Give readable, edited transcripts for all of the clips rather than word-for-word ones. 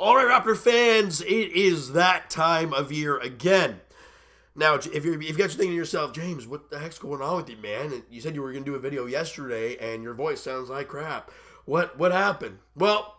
All right, Raptor fans, it is that time of year again. Now, if you got you thinking to yourself, James, what the heck's going on with you, man? And you said you were going to do a video yesterday, and your voice sounds like crap. What happened? Well,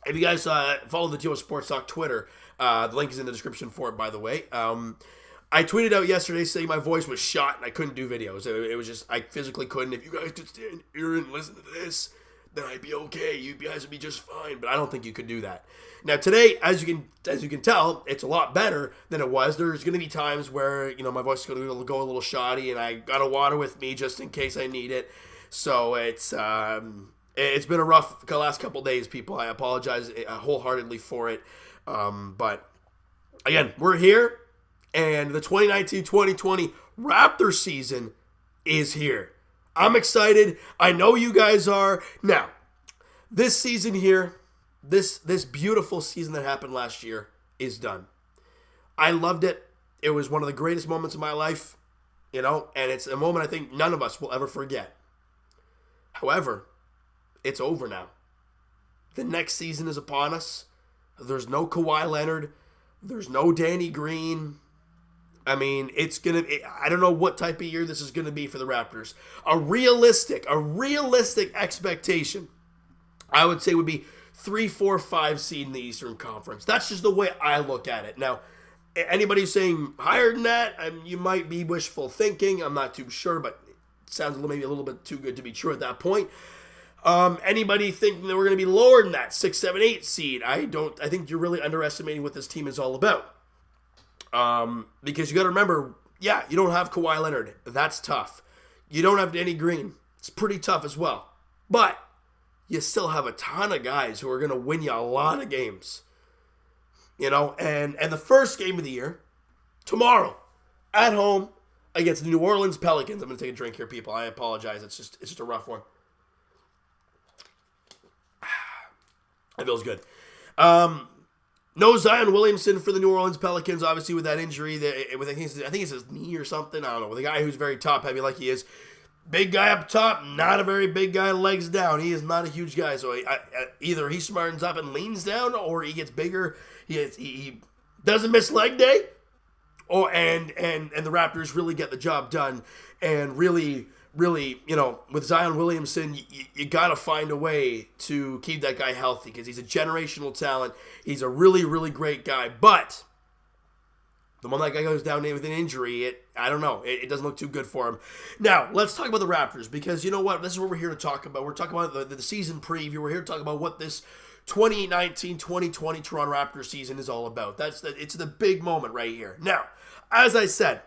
if you guys follow the TO Sports Talk Twitter, the link is in the description for it, by the way. I tweeted out yesterday saying my voice was shot and I couldn't do videos. It was just, I physically couldn't. If you guys could stand here and listen to this, then I'd be okay. You guys would be just fine. But I don't think you could do that. Now today, as you can tell, it's a lot better than it was. There's going to be times where my voice is going to go a little shoddy, and I got a water with me just in case I need it. So it's been a rough last couple days, people. I apologize wholeheartedly for it. But again, we're here, and the 2019-2020 Raptor season is here. I'm excited. I know you guys are. Now, this season here, this beautiful season that happened last year is done. I loved it. It was one of the greatest moments of my life, and it's a moment I think none of us will ever forget. However, it's over now. The next season is upon us. There's no Kawhi Leonard. There's no Danny Green. I mean, I don't know what type of year this is going to be for the Raptors. A realistic expectation, I would say, would be 3, 4, 5 seed in the Eastern Conference. That's just the way I look at it. Now, anybody saying higher than that, you might be wishful thinking. I'm not too sure, but it sounds maybe a little bit too good to be true at that point. Anybody thinking that we're going to be lower than that, 6, 7, 8 seed, I think you're really underestimating what this team is all about. Because you got to remember, you don't have Kawhi Leonard. That's tough. You don't have Danny Green. It's pretty tough as well. But you still have a ton of guys who are going to win you a lot of games. And the first game of the year, tomorrow, at home, against the New Orleans Pelicans. I'm going to take a drink here, people. I apologize. It's just a rough one. It feels good. No Zion Williamson for the New Orleans Pelicans, obviously with that injury. I think it's his knee or something. I don't know. With a guy who's very top heavy like he is. Big guy up top, not a very big guy legs down. He is not a huge guy. So either he smartens up and leans down, or he gets bigger. He doesn't miss leg day. And the Raptors really get the job done. And really, with Zion Williamson, you got to find a way to keep that guy healthy because he's a generational talent. He's a really, really great guy. But the moment that guy goes down with an injury, I don't know. It doesn't look too good for him. Now, let's talk about the Raptors because you know what? This is what we're here to talk about. We're talking about the season preview. We're here to talk about what this 2019-2020 Toronto Raptors season is all about. It's the big moment right here. Now, as I said,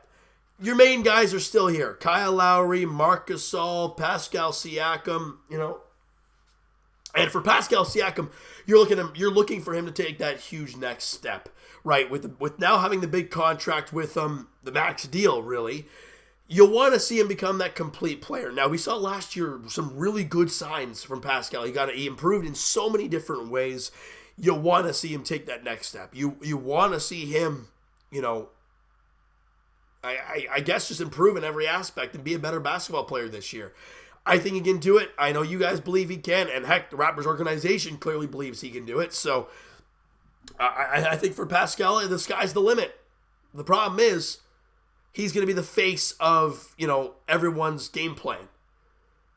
your main guys are still here. Kyle Lowry, Marc Gasol, Pascal Siakam, And for Pascal Siakam, you're looking for him to take that huge next step, right? With now having the big contract with the max deal, really, you'll want to see him become that complete player. Now, we saw last year some really good signs from Pascal. He improved in so many different ways. You'll want to see him take that next step. You want to see him, I guess just improve in every aspect and be a better basketball player this year. I think he can do it. I know you guys believe he can, and heck, the Raptors organization clearly believes he can do it. So I think for Pascal, the sky's the limit. The problem is he's going to be the face of everyone's game plan.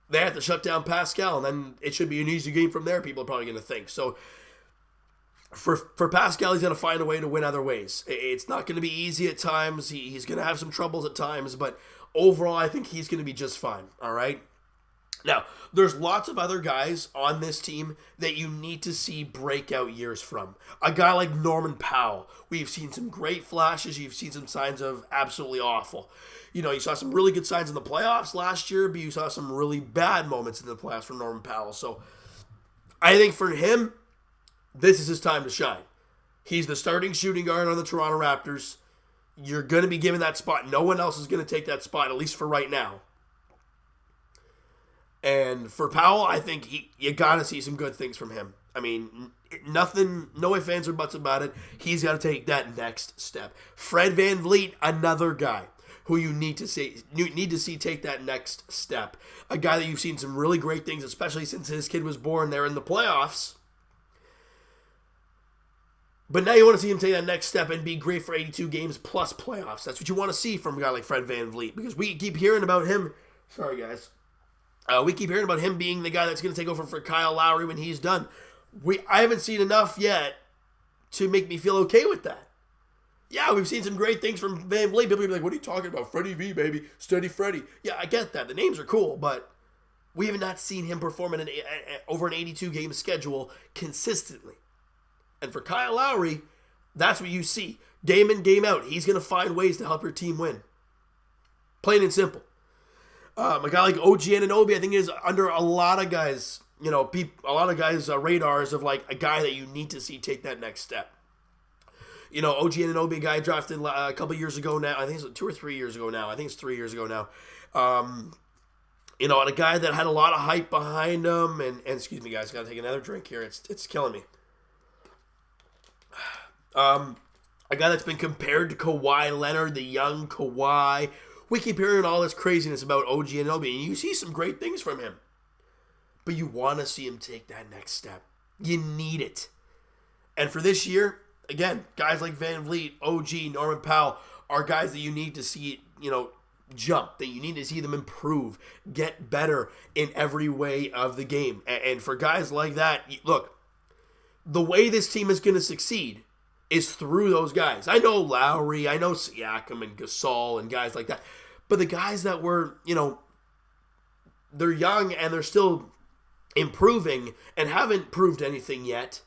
They have to shut down Pascal, and then it should be an easy game from there. People are probably going to think so. For Pascal, he's going to find a way to win other ways. It's not going to be easy at times. He's going to have some troubles at times, but overall, I think he's going to be just fine. All right. Now, there's lots of other guys on this team that you need to see breakout years from. A guy like Norman Powell. We've seen some great flashes. You've seen some signs of absolutely awful. You saw some really good signs in the playoffs last year, but you saw some really bad moments in the playoffs from Norman Powell. So I think for him, this is his time to shine. He's the starting shooting guard on the Toronto Raptors. You're going to be given that spot. No one else is going to take that spot, at least for right now. And for Powell, I think you got to see some good things from him. I mean, nothing, no ifs, ands, or buts about it. He's got to take that next step. Fred VanVleet, another guy who you need to see take that next step. A guy that you've seen some really great things, especially since his kid was born there in the playoffs. But now you want to see him take that next step and be great for 82 games plus playoffs. That's what you want to see from a guy like Fred VanVleet, because we keep hearing about him. Sorry, guys. We keep hearing about him being the guy that's going to take over for Kyle Lowry when he's done. I haven't seen enough yet to make me feel okay with that. Yeah, we've seen some great things from VanVleet. People are like, what are you talking about? Freddie V, baby. Steady Freddie. Yeah, I get that. The names are cool, but we have not seen him perform in over an 82-game schedule consistently. And for Kyle Lowry, that's what you see. Game in, game out. He's going to find ways to help your team win. Plain and simple. A guy like OG Anunoby, I think, is under a lot of guys, radars of like a guy that you need to see take that next step. OG Anunoby, a guy drafted a couple years ago now. I think it's 2 or 3 years ago now. I think it's 3 years ago now. And a guy that had a lot of hype behind him. And excuse me, guys, got to take another drink here. It's killing me. A guy that's been compared to Kawhi Leonard, the young Kawhi. We keep hearing all this craziness about OG Anunoby, and you see some great things from him. But you want to see him take that next step. You need it. And for this year, again, guys like VanVleet, OG, Norman Powell are guys that you need to see, jump, that you need to see them improve, get better in every way of the game. And for guys like that, look, the way this team is going to succeed is through those guys. I know Lowry, I know Siakam and Gasol and guys like that. But the guys that were, they're young and they're still improving and haven't proved anything yet,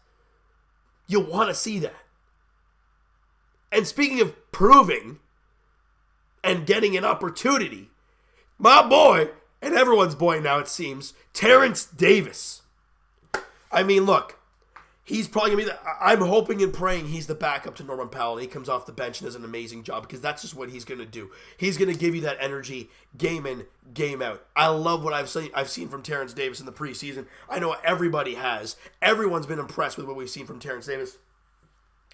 you want to see that. And speaking of proving and getting an opportunity, my boy, and everyone's boy now it seems, Terrence Davis. I mean, look, he's probably going to be I'm hoping and praying he's the backup to Norman Powell and he comes off the bench and does an amazing job, because that's just what he's going to do. He's going to give you that energy game in, game out. I love what I've seen from Terrence Davis in the preseason. I know everybody has. Everyone's been impressed with what we've seen from Terrence Davis.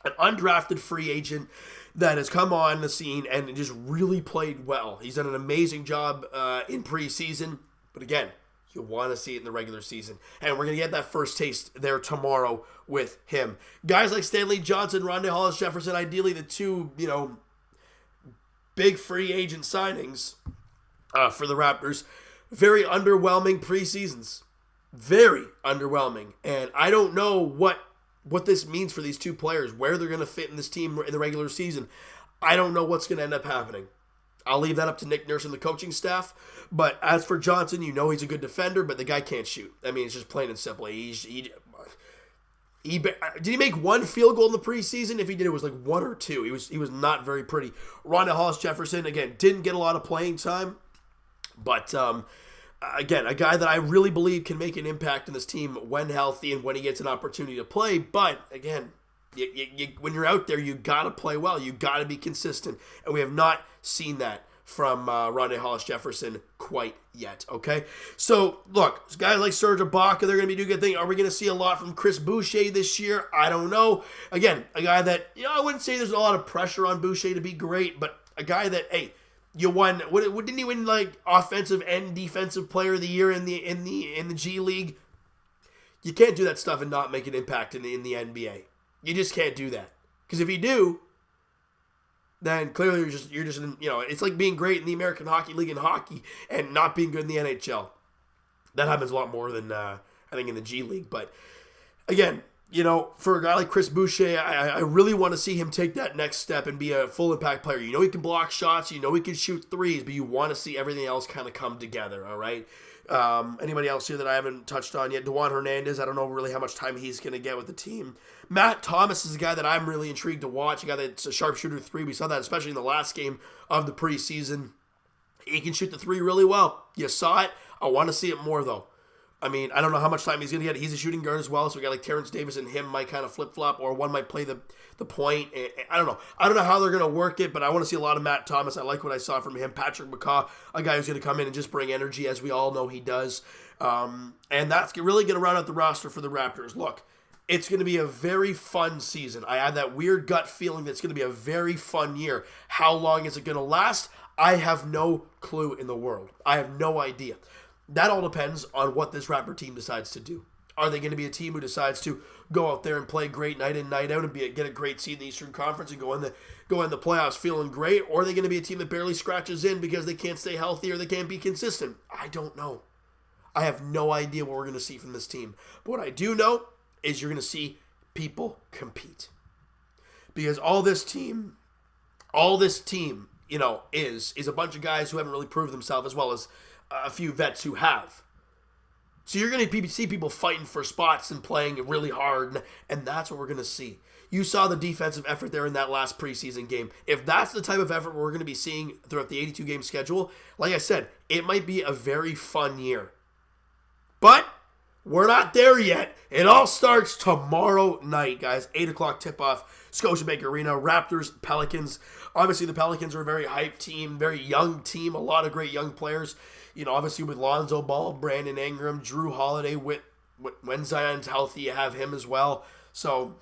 An undrafted free agent that has come on the scene and just really played well. He's done an amazing job in preseason. But again, you want to see it in the regular season. And we're going to get that first taste there tomorrow with him. Guys like Stanley Johnson, Rondé Hollis-Jefferson, ideally the two, big free agent signings for the Raptors. Very underwhelming preseasons. Very underwhelming. And I don't know what this means for these two players, where they're going to fit in this team in the regular season. I don't know what's going to end up happening. I'll leave that up to Nick Nurse and the coaching staff. But as for Johnson, he's a good defender, but the guy can't shoot. I mean, it's just plain and simple. Did he make one field goal in the preseason? If he did, it was like 1 or 2. He was not very pretty. Rondé Hollis-Jefferson, again, didn't get a lot of playing time. But, again, a guy that I really believe can make an impact in this team when healthy and when he gets an opportunity to play. But, again, when you're out there, you got to play well. You got to be consistent. And we have not seen that from Rondé Hollis-Jefferson quite yet, okay? So, look, guys like Serge Ibaka, they're going to be doing good thing. Are we going to see a lot from Chris Boucher this year? I don't know. Again, a guy that, I wouldn't say there's a lot of pressure on Boucher to be great, but a guy that, hey, you won. Didn't he win like offensive and defensive player of the year in the G League? You can't do that stuff and not make an impact in the NBA. You just can't do that. Because if you do, then clearly you're just it's like being great in the American Hockey League in hockey and not being good in the NHL. That happens a lot more than I think in the G League. But again, for a guy like Chris Boucher, I really want to see him take that next step and be a full impact player. He can block shots, he can shoot threes, but you want to see everything else kind of come together, all right? Anybody else here that I haven't touched on yet? DeJuan Hernandez, I don't know really how much time he's going to get with the team. Matt Thomas is a guy that I'm really intrigued to watch, a guy that's a sharpshooter 3. We saw that especially in the last game of the preseason. He can shoot the 3 really well. You saw it. I want to see it more, though. I mean, I don't know how much time he's going to get. He's a shooting guard as well, so we got like Terrence Davis and him might kind of flip-flop, or one might play the point. I don't know. I don't know how they're going to work it, but I want to see a lot of Matt Thomas. I like what I saw from him. Patrick McCaw, a guy who's going to come in and just bring energy, as we all know he does. And that's really going to round out the roster for the Raptors. Look, it's going to be a very fun season. I have that weird gut feeling that it's going to be a very fun year. How long is it going to last? I have no clue in the world. I have no idea. That all depends on what this Raptor team decides to do. Are they going to be a team who decides to go out there and play great night in, night out and get a great seed in the Eastern Conference and go in the playoffs feeling great? Or are they going to be a team that barely scratches in because they can't stay healthy or they can't be consistent? I don't know. I have no idea what we're going to see from this team. But what I do know is you're going to see people compete. Because all this team, is a bunch of guys who haven't really proved themselves, as well as a few vets who have. So you're going to see people fighting for spots and playing really hard, and that's what we're going to see. You saw the defensive effort there in that last preseason game. If that's the type of effort we're going to be seeing throughout the 82-game schedule, like I said, it might be a very fun year. But we're not there yet. It all starts tomorrow night, guys. 8 o'clock tip-off, Scotiabank Arena, Raptors, Pelicans. Obviously, the Pelicans are a very hyped team, very young team, a lot of great young players. Obviously with Lonzo Ball, Brandon Ingram, Drew Holiday, when Zion's healthy, you have him as well. So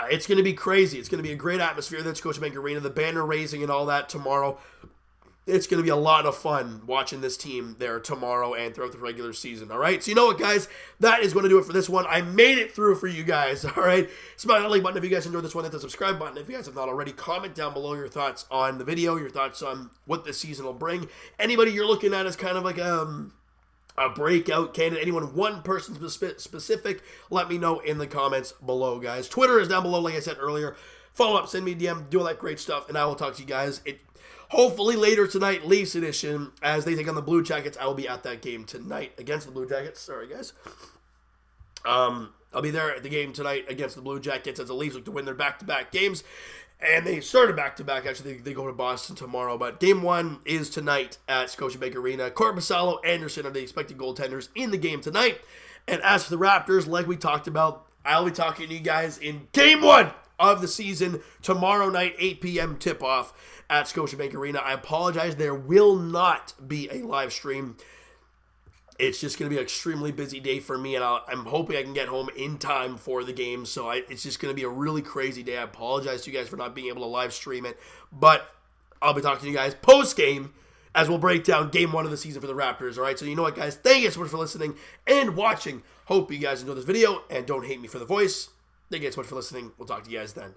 it's going to be crazy. It's going to be a great atmosphere there at Scotiabank Arena. The banner raising and all that tomorrow. It's going to be a lot of fun watching this team there tomorrow and throughout the regular season, all right? So you know what, guys? That is going to do it for this one. I made it through for you guys, all right? Smash that like button if you guys enjoyed this one. Hit the subscribe button if you guys have not already. Comment down below your thoughts on the video, your thoughts on what this season will bring. Anybody you're looking at as kind of like a breakout candidate, anyone, one person specific, let me know in the comments below, guys. Twitter is down below, like I said earlier. Follow up, send me a DM, do all that great stuff, and I will talk to you guys. Hopefully later tonight, Leafs edition, as they take on the Blue Jackets. I will be at that game tonight against the Blue Jackets. Sorry, guys. I'll be there at the game tonight against the Blue Jackets as the Leafs look to win their back-to-back games. And they started back-to-back. Actually, they go to Boston tomorrow. But game one is tonight at Scotiabank Arena. Korpisalo, Anderson are the expected goaltenders in the game tonight. And as for the Raptors, like we talked about, I'll be talking to you guys in game one of the season tomorrow night, 8 p.m. tip-off at Scotiabank Arena. I apologize. There will not be a live stream. It's just going to be an extremely busy day for me, and I'm hoping I can get home in time for the game. So it's just going to be a really crazy day. I apologize to you guys for not being able to live stream it, but I'll be talking to you guys post-game as we'll break down game one of the season for the Raptors. All right, so you know what, guys? Thank you so much for listening and watching. Hope you guys enjoyed this video, and don't hate me for the voice. Thank you guys so much for listening. We'll talk to you guys then.